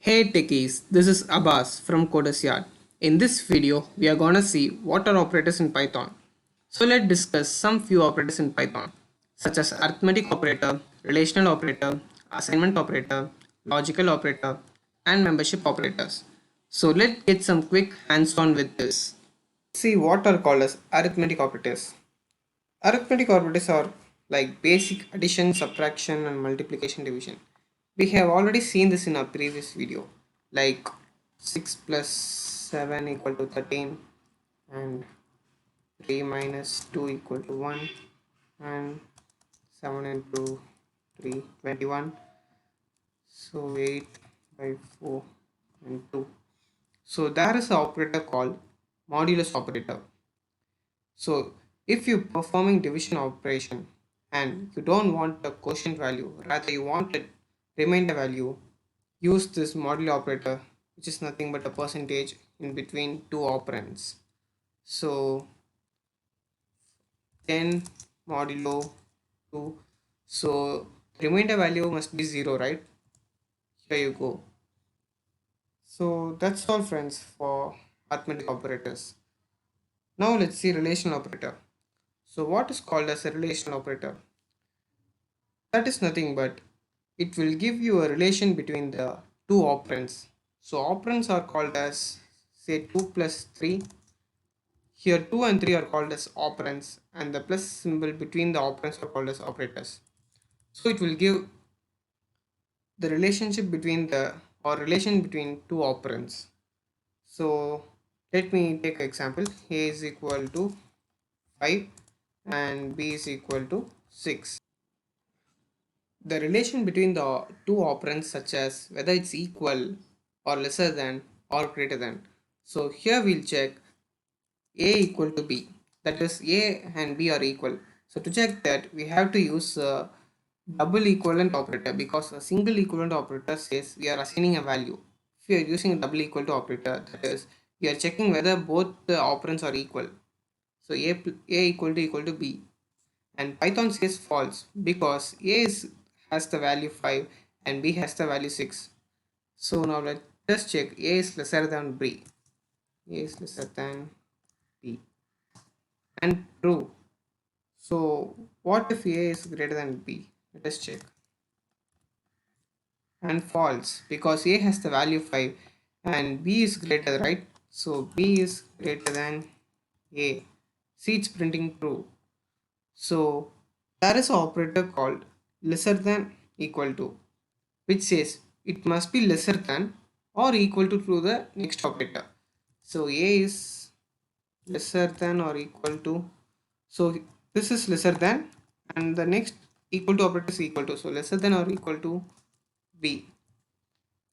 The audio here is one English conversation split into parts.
Hey Techies, this is Abbas from Coders Yard. In this video, we are gonna see what are operators in Python. So let's discuss some few operators in Python, such as arithmetic operator, relational operator, assignment operator, logical operator, and membership operators. So let's get some quick hands-on with this. See what are called as arithmetic operators. Arithmetic operators are like basic addition, subtraction, and multiplication division. We have already seen this in our previous video, like 6 plus 7 equal to 13, and 3 minus 2 equal to 1, and 7 into 3, 21. So 8 by 4 and 2. So there is an operator called modulus operator. So if you're performing division operation and you don't want a quotient value, rather you want a remainder value, use this modulo operator, which is nothing but a percentage in between two operands. So 10 modulo 2. So remainder value must be 0, right? Here you go. So that's all friends for arithmetic operators. Now let's see relational operator. So what is called as a relational operator? That is nothing but it will give you a relation between the two operands. So operands are called as say 2 plus 3. Here 2 and 3 are called as operands and the plus symbol between the operands are called as operators. So it will give the relationship between the or relation between two operands. So let me take an example. A is equal to 5 and B is equal to 6. The relation between the two operands, such as whether it's equal or lesser than or greater than. So here we'll check A equal to B, that is A and B are equal. So to check that, we have to use a double equivalent operator, because a single equivalent operator says we are assigning a value. If we are using a double equal to operator, that is we are checking whether both the operands are equal. So A equal to B, and Python says false because has the value 5 and B has the value 6. So now let's just check A is lesser than B. A is lesser than B and true. So what if A is greater than B? Let us check. And false because A has the value 5 and B is greater, right? So B is greater than A. See, it's printing true. So there is an operator called lesser than equal to, which says it must be lesser than or equal to the next operator. So A is lesser than or equal to. So this is lesser than and the next equal to operator is equal to. So lesser than or equal to B.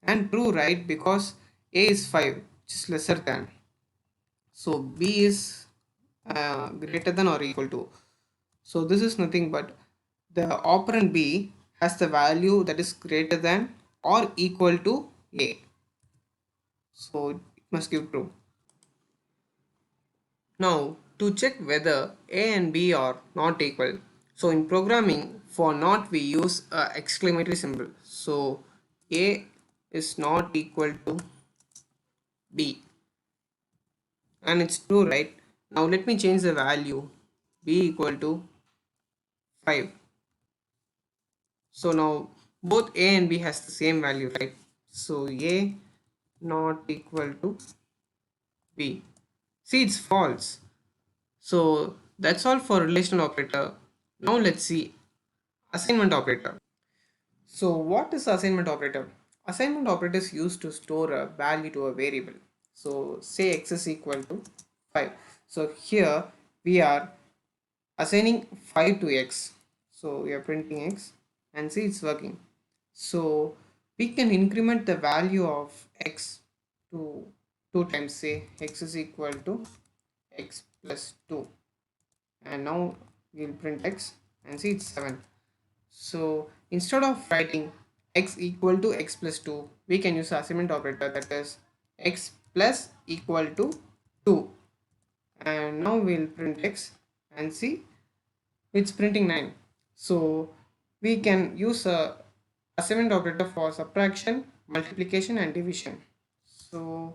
And true, right? Because A is 5, which is lesser than. So B is greater than or equal to. So this is nothing but the operand B has the value that is greater than or equal to A. So it must give true. Now to check whether A and B are not equal. So in programming, for not we use a exclamatory symbol. So A is not equal to B. And it's true, right? Now let me change the value. B equal to 5. So now both A and B has the same value, right? So A not equal to B. See, it's false. So that's all for relational operator. Now let's see assignment operator. So what is assignment operator? Assignment operator is used to store a value to a variable. So say x is equal to 5. So here we are assigning 5 to x. So we are printing x and see, it's working. So we can increment the value of x to 2 times. Say x is equal to x plus 2, and now we'll print x and see, it's 7. So instead of writing x equal to x plus 2, we can use assignment operator, that is x plus equal to 2, and now we'll print x and see, it's printing 9. So we can use a assignment operator for subtraction, multiplication and division. So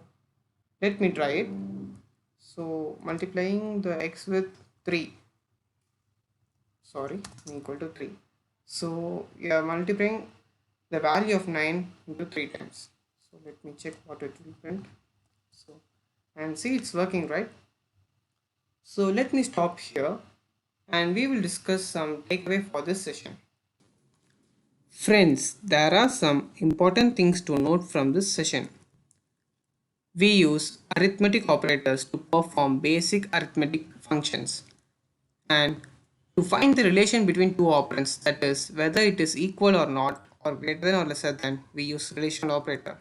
let me try it. So multiplying the x with 3, sorry, equal to 3. So we are multiplying the value of 9 into 3 times. So let me check what it will print. So, and see, it's working, right? So let me stop here and we will discuss some takeaway for this session. Friends, there are some important things to note from this session. We use arithmetic operators to perform basic arithmetic functions and to find the relation between two operands, that is whether it is equal or not or greater than or lesser than, we use relational operator.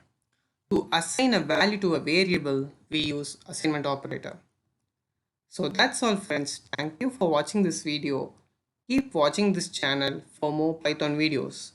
To assign a value to a variable, we use assignment operator. So that's all friends. Thank you for watching this video. Keep watching this channel for more Python videos.